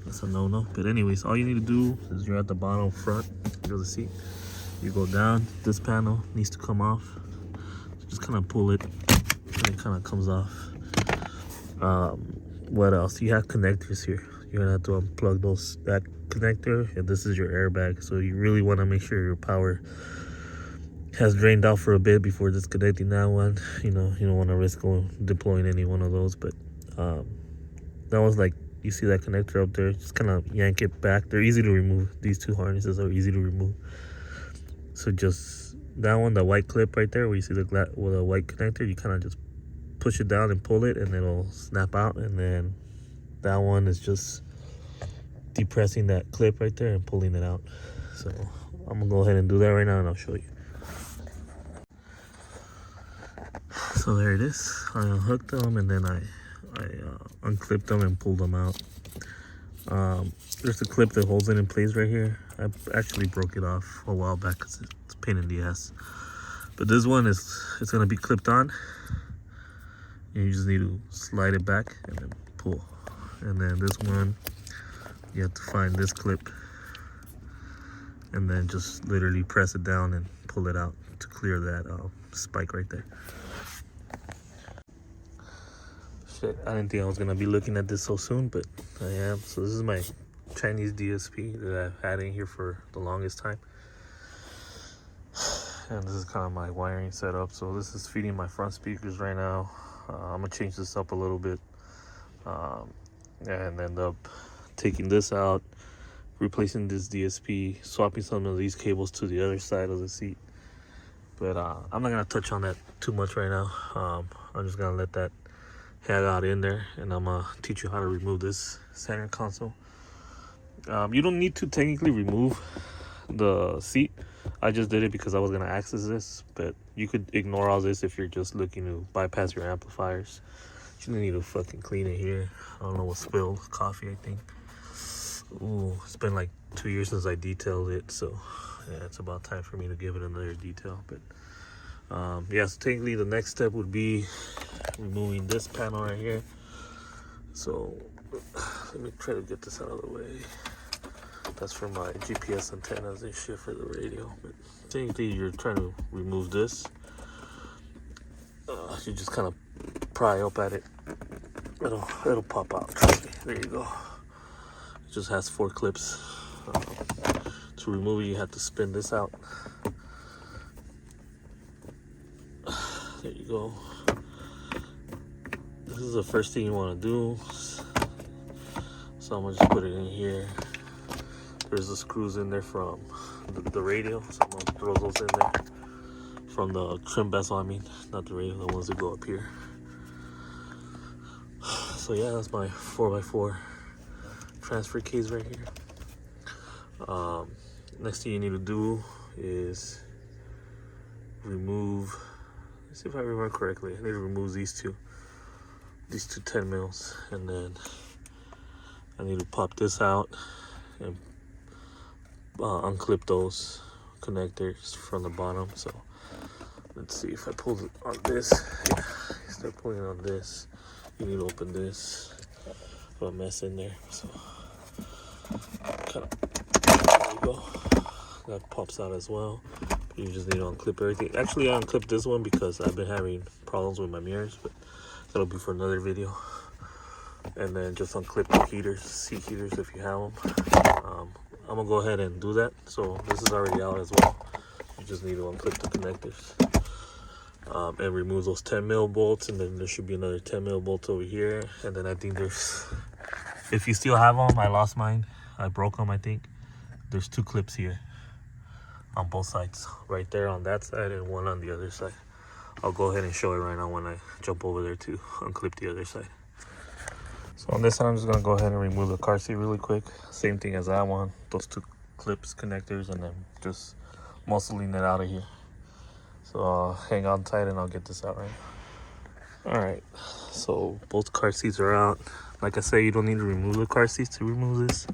That's a no-no. But anyways, all you need to do is you're at the bottom front of the seat. You go down. This panel needs to come off. So just kind of pull it, and it kind of comes off. What else? You have connectors here. You're gonna have to unplug that connector, and this is your airbag. So you really want to make sure your power has drained out for a bit before disconnecting that one. You know, you don't want to risk deploying any one of those. But that was like, you see that connector up there, just kind of yank it back. They're easy to remove. These two harnesses are easy to remove. So just that one, the white clip right there where you see the with a white connector, you kind of just push it down and pull it, and it'll snap out. And then that one is just depressing that clip right there and pulling it out. So I'm gonna go ahead and do that right now, and I'll show you. So there it is. I unhooked them, and then I unclipped them and pulled them out. There's a clip that holds it in place right here. I actually broke it off a while back because it's a pain in the ass. But this one it's gonna be clipped on. And you just need to slide it back and then pull. And then this one, you have to find this clip and then just literally press it down and pull it out to clear that spike right there. Shit, I didn't think I was gonna be looking at this so soon, but I am. So this is my Chinese DSP that I've had in here for the longest time. And this is kind of my wiring setup. So this is feeding my front speakers right now. I'm gonna change this up a little bit and end up taking this out, replacing this DSP, swapping some of these cables to the other side of the seat. But I'm not gonna touch on that too much right now. I'm just gonna let that hang out in there, and I'm gonna teach you how to remove this center console. You don't need to technically remove the seat. I just did it because I was gonna access this, but you could ignore all this if you're just looking to bypass your amplifiers. You don't need to fucking clean it here. I don't know what spilled. Coffee, I think. Ooh, it's been like 2 years since I detailed it, so yeah, it's about time for me to give it another detail. But yeah, so technically the next step would be removing this panel right here. So let me try to get this out of the way. That's for my GPS antennas and shit for the radio. But technically you're trying to remove this. You just kind of pry up at it. It'll pop out. Trust me. There you go. It just has 4 clips. To remove it, you have to spin this out. There you go. This is the first thing you want to do. So I'm gonna just put it in here. There's the screws in there from the radio, so I'm gonna throw those in there. From the trim bezel, I mean, not the radio, the ones that go up here. So yeah, that's my 4x4 transfer case right here. Next thing you need to do is remove, let's see if I remember correctly, I need to remove these two 10 mils, and then I need to pop this out and unclip those connectors from the bottom. So let's see if I pull it on this. Yeah, start pulling on this. You need to open this. Put a mess in there. So kind of, there you go. That pops out as well. You just need to unclip everything. Actually, I unclipped this one because I've been having problems with my mirrors, but that'll be for another video. And then just unclip the heaters, seat heaters if you have them. I'm gonna go ahead and do that. So this is already out as well. You just need to unclip the connectors and remove those 10 mil bolts, and then there should be another 10 mil bolts over here. And then I think there's, if you still have them, I lost mine. I broke them, I think. There's 2 clips here on both sides, right there on that side and one on the other side. I'll go ahead and show it right now when I jump over there to unclip the other side. So on this side, I'm just gonna go ahead and remove the car seat really quick. Same thing as that one. Those 2 clips, connectors, and then just muscling it out of here. So I'll hang on tight and I'll get this out right now. All right, so both car seats are out. Like I said, you don't need to remove the car seats to remove this.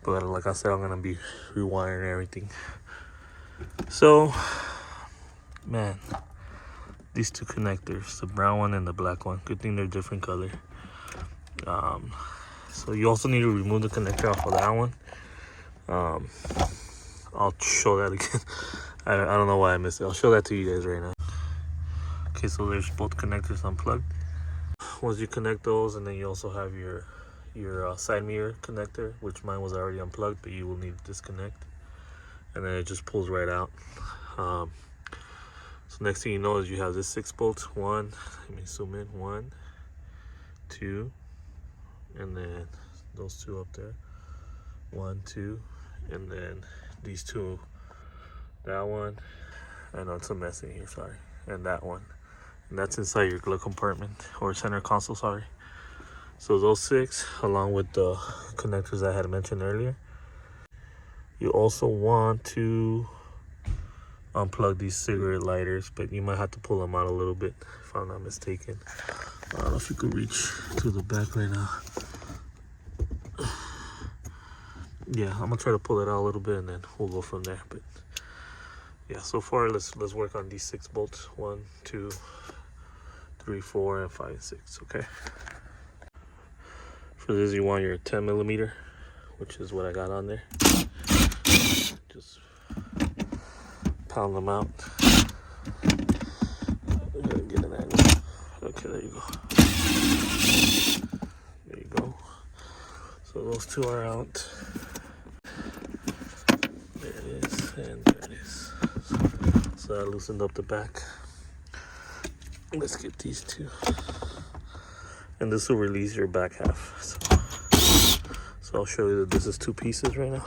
But like I said, I'm gonna be rewiring everything. So, man, these 2 connectors, the brown one and the black one, good thing they're different color. So you also need to remove the connector off of that one. I'll show that again. I don't know why I missed it. I'll show that to you guys right now. Okay, so there's both connectors unplugged. Once you connect those, and then you also have your side mirror connector, which mine was already unplugged, but you will need to disconnect, and then it just pulls right out. So next thing you know is you have this 6 bolts. One, let me zoom in. 1, 2, and then those 2 up there. 1, 2, and then these 2. That one. I know it's a mess in here, sorry. And that one. And that's inside your glove compartment, or center console, sorry. So those 6, along with the connectors I had mentioned earlier. You also want to unplug these cigarette lighters, but you might have to pull them out a little bit, if I'm not mistaken. I don't know if you could reach to the back right now. Yeah, I'm gonna try to pull it out a little bit, and then we'll go from there. But yeah, so far let's work on these 6 bolts. 1, 2, 3, 4, and 5, and 6. Okay. For this, you want your 10mm, which is what I got on there. Just pound them out. Get an angle. Okay, there you go. There you go. So those 2 are out. There it is, and there it is. So I loosened up the back. Let's get these 2. And this will release your back half. So I'll show you that this is 2 pieces right now.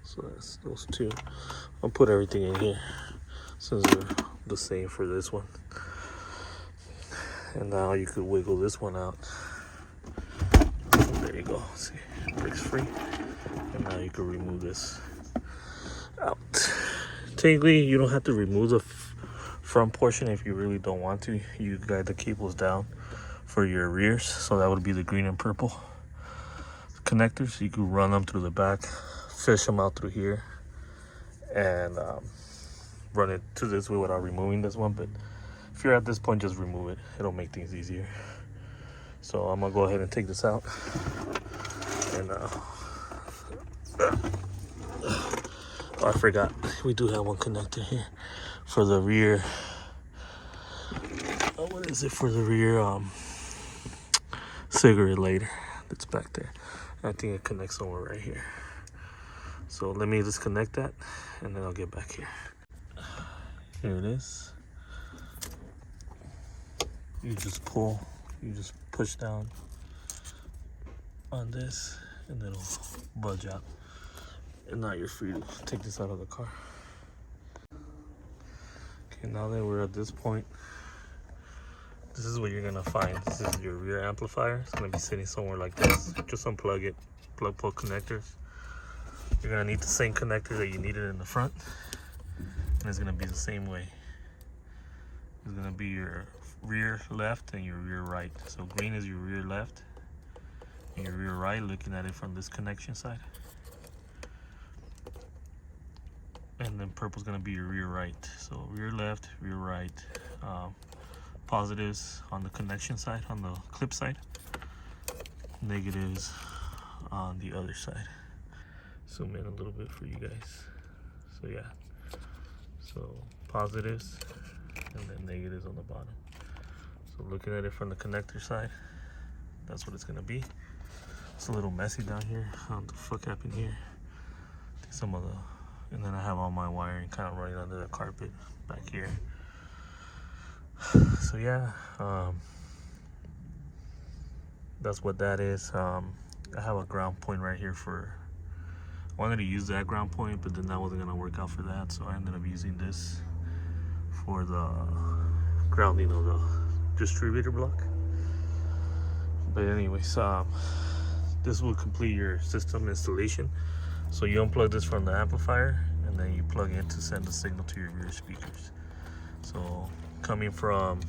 So that's those 2. I'll put everything in here since they're the same for this one. And now you could wiggle this one out. There you go. See, it breaks free. And now you can remove this out. Technically, you don't have to remove the front portion if you really don't want to. You guide the cables down for your rears. So that would be the green and purple connectors. You could run them through the back, fish them out through here, and run it to this way without removing this one. But if you're at this point, just remove it. It'll make things easier. So I'm gonna go ahead and take this out. And oh, I forgot. We do have one connector here for the rear. Oh, what is it for the rear cigarette lighter that's back there? I think it connects somewhere right here. So let me disconnect that, and then I'll get back here. Here it is. You just pull, you just push down on this, and it'll budge out. And now you're free to take this out of the car. Okay, now that we're at this point, this is what you're gonna find. This is your rear amplifier. It's gonna be sitting somewhere like this. Just unplug it, plug pull connectors. You're gonna need the same connector that you needed in the front. And it's gonna be the same way. It's gonna be your rear left and your rear right. So green is your rear left and your rear right, looking at it from this connection side. And then purple is going to be your rear right. So rear left, rear right. Positives on the connection side, on the clip side. Negatives on the other side. Zoom in a little bit for you guys. So yeah. So positives and then negatives on the bottom. So looking at it from the connector side, that's what it's going to be. It's a little messy down here. What the fuck happened here? I think some of the... And then I have all my wiring kind of running under the carpet back here. So yeah, that's what that is. I have a ground point right here for... I wanted to use that ground point, but then that wasn't going to work out for that. So I ended up using this for the grounding of the distributor block. But anyways, this will complete your system installation. So you unplug this from the amplifier, and then you plug in to send the signal to your rear speakers. So coming from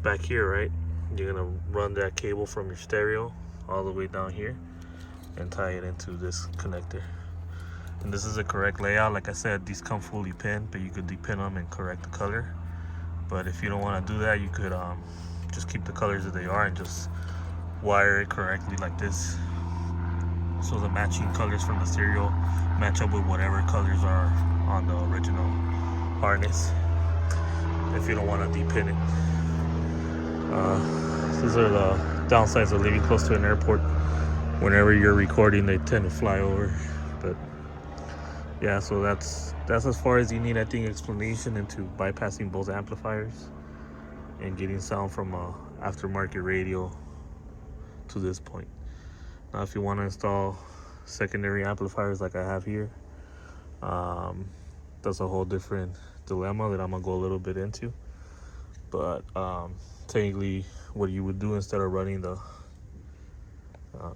back here, right, you're gonna run that cable from your stereo all the way down here and tie it into this connector. And this is the correct layout. Like I said, these come fully pinned, but you could depin them and correct the color. But if you don't want to do that, you could just keep the colors as they are and just wire it correctly like this. So the matching colors from the stereo match up with whatever colors are on the original harness. If you don't want to depin it. These are the downsides of living close to an airport. Whenever you're recording, they tend to fly over. But yeah, so that's as far as you need, I think, explanation into bypassing both amplifiers and getting sound from a aftermarket radio to this point. Now, if you want to install secondary amplifiers like I have here, that's a whole different dilemma that I'm gonna go a little bit into. But technically, what you would do instead of running the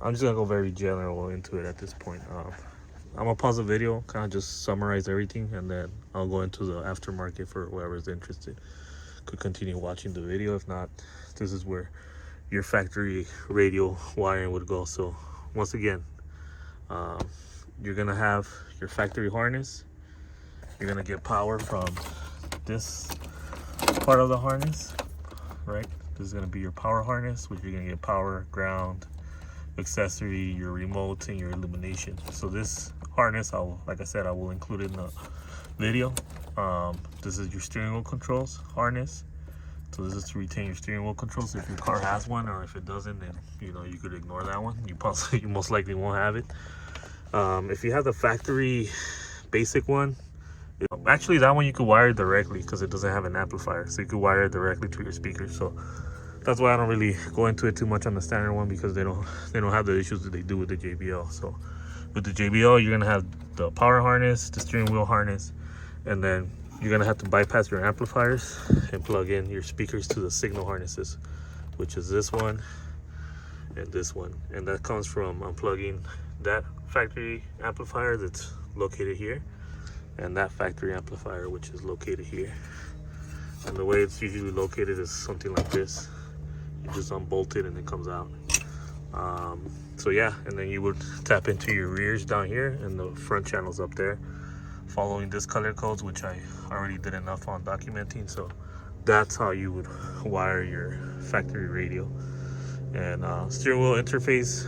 I'm just gonna go very general into it at this point. I'm gonna pause the video, kind of just summarize everything, and then I'll go into the aftermarket for whoever's interested. Could continue watching the video. If not, this is where your factory radio wiring would go. So once again, you're gonna have your factory harness. You're gonna get power from this part of the harness, right? This is gonna be your power harness, which you're gonna get power, ground, accessory, your remote, and your illumination. So this harness, like I said, I will include it in the video. This is your steering wheel controls harness. So this is to retain your steering wheel controls. If your car has one, or if it doesn't, then you could ignore that one. You most likely won't have it. If you have the factory basic one, actually that one you could wire directly because it doesn't have an amplifier, so you could wire it directly to your speakers. So that's why I don't really go into it too much on the standard one, because they don't have the issues that they do with the JBL. So with the JBL, you're gonna have the power harness, the steering wheel harness, and then you're gonna have to bypass your amplifiers and plug in your speakers to the signal harnesses, which is this one and this one. And that comes from unplugging that factory amplifier that's located here, and that factory amplifier, which is located here. And the way it's usually located is something like this. You just unbolt it and it comes out. So yeah, and then you would tap into your rears down here and the front channels up there, following this color codes, which I already did enough on documenting. So that's how you would wire your factory radio. And steering wheel interface,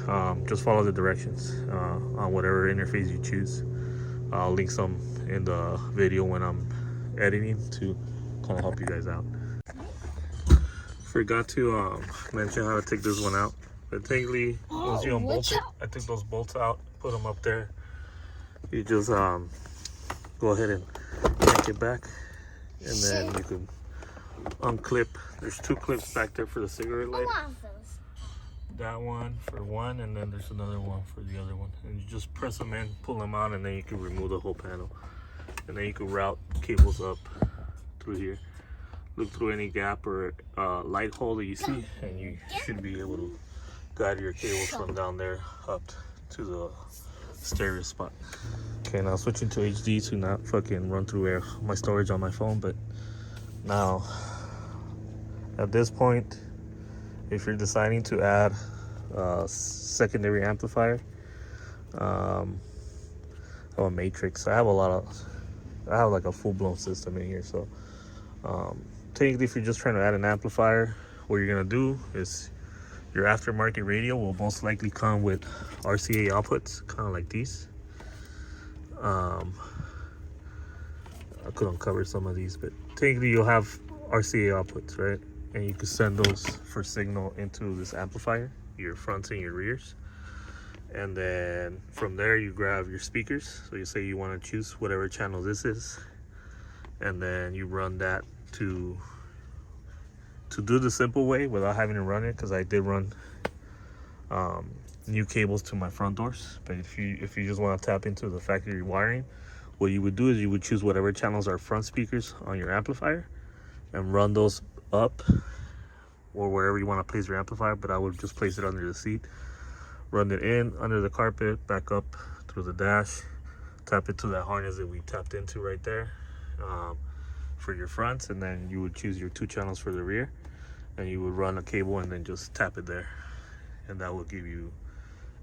just follow the directions on whatever interface you choose. I'll link some in the video when I'm editing to kind of help you guys out. Forgot to mention how to take this one out. But technically, once you unbolt it, I took those bolts out, put them up there. You just go ahead and yank it back, and then you can unclip. There's two clips back there for the cigarette lighter. That one for one, and then there's another one for the other one. And you just press them in, pull them out, and then you can remove the whole panel. And then you can route cables up through here. Look through any gap or light hole that you see, and you should be able to guide your cables from down there up to the stereo spot. Okay, now switching to HD to not fucking run through my storage on my phone. But now, at this point, if you're deciding to add a secondary amplifier, a matrix, I have like a full-blown system in here. So technically, if you're just trying to add an amplifier, what you're gonna do is your aftermarket radio will most likely come with RCA outputs, kind of like these. I could uncover some of these, but technically you'll have RCA outputs, right? And you can send those for signal into this amplifier, your fronts and your rears. And then from there you grab your speakers. So you say you want to choose whatever channel this is, and then you run that to do the simple way without having to run it, because I did run new cables to my front doors. But if you just want to tap into the factory wiring, what you would do is you would choose whatever channels are front speakers on your amplifier and run those up or wherever you want to place your amplifier. But I would just place it under the seat, run it in under the carpet, back up through the dash, tap into that harness that we tapped into right there for your fronts, and then you would choose your two channels for the rear, and you would run a cable and then just tap it there, and that will give you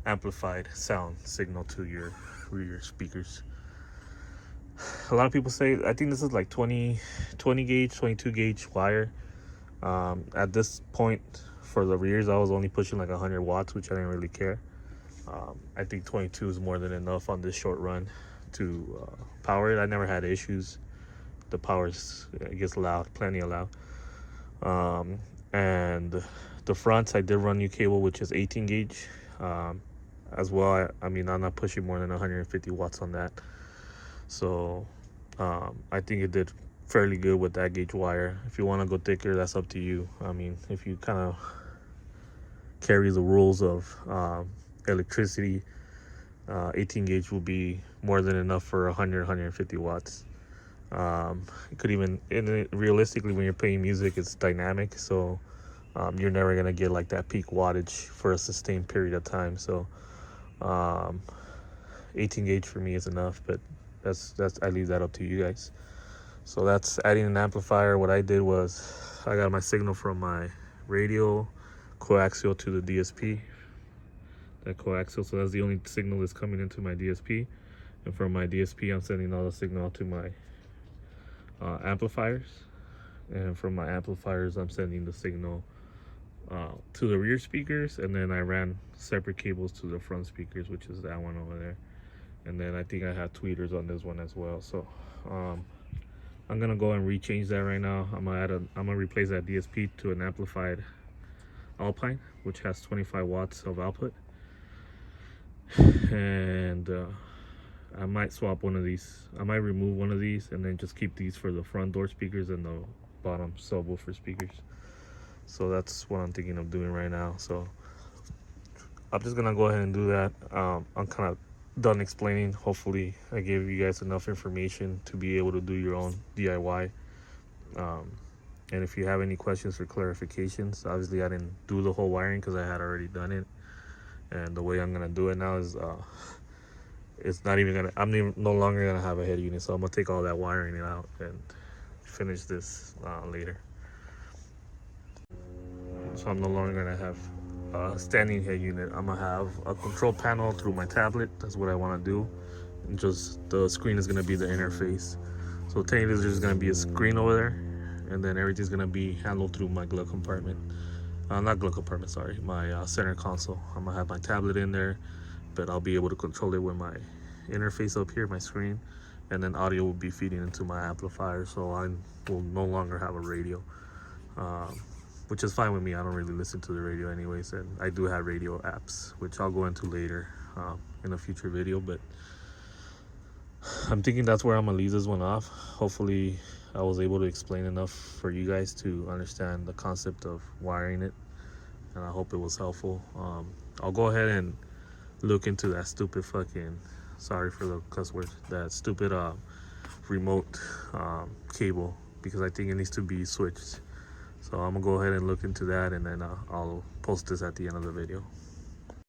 amplified sound signal to your rear speakers. A lot of people say, I think this is like 20 gauge, 22 gauge wire. At this point for the rears, I was only pushing like 100 watts, which I didn't really care. I think 22 is more than enough on this short run to power it. I never had issues. The power's, it gets loud, plenty of loud. And the fronts, I did run new cable, which is 18 gauge as well. I mean, I'm not pushing more than 150 watts on that. So I think it did fairly good with that gauge wire. If you want to go thicker, that's up to you. I mean, if you kind of carry the rules of electricity, 18 gauge will be more than enough for 150 watts. It could even, realistically, when you're playing music, it's dynamic, so you're never gonna get like that peak wattage for a sustained period of time. So 18 gauge for me is enough, but that's I leave that up to you guys. So that's adding an amplifier. What I did was I got my signal from my radio coaxial to the DSP. That coaxial, so that's the only signal that's coming into my DSP, and from my DSP I'm sending all the signal to my amplifiers, and from my amplifiers I'm sending the signal to the rear speakers, and then I ran separate cables to the front speakers, which is that one over there. And then I think I have tweeters on this one as well. So I'm gonna go and rechange that right now. I'm gonna replace that DSP to an amplified Alpine, which has 25 watts of output. And I might swap one of these. I might remove one of these and then just keep these for the front door speakers and the bottom subwoofer speakers. So that's what I'm thinking of doing right now. So I'm just gonna go ahead and do that. I'm kind of done explaining. Hopefully I gave you guys enough information to be able to do your own DIY. And if you have any questions or clarifications, obviously I didn't do the whole wiring because I had already done it. And the way I'm gonna do it now is it's not even gonna, no longer gonna have a head unit, so I'm gonna take all that wiring out and finish this later. So I'm no longer gonna have a standing head unit. I'm gonna have a control panel through my tablet. That's what I want to do, and just the screen is gonna be the interface. So technically there's gonna be a screen over there, and then everything's gonna be handled through my glove compartment. Not glove compartment, sorry, my center console. I'm gonna have my tablet in there, but I'll be able to control it with my interface up here, my screen, and then audio will be feeding into my amplifier, so I will no longer have a radio, which is fine with me. I don't really listen to the radio anyways, and I do have radio apps, which I'll go into later in a future video, but I'm thinking that's where I'm gonna leave this one off. Hopefully I was able to explain enough for you guys to understand the concept of wiring it, and I hope it was helpful. I'll go ahead and look into that stupid fucking, sorry for the cuss word, that stupid remote cable, because I think it needs to be switched. So I'm gonna go ahead and look into that, and then I'll post this at the end of the video.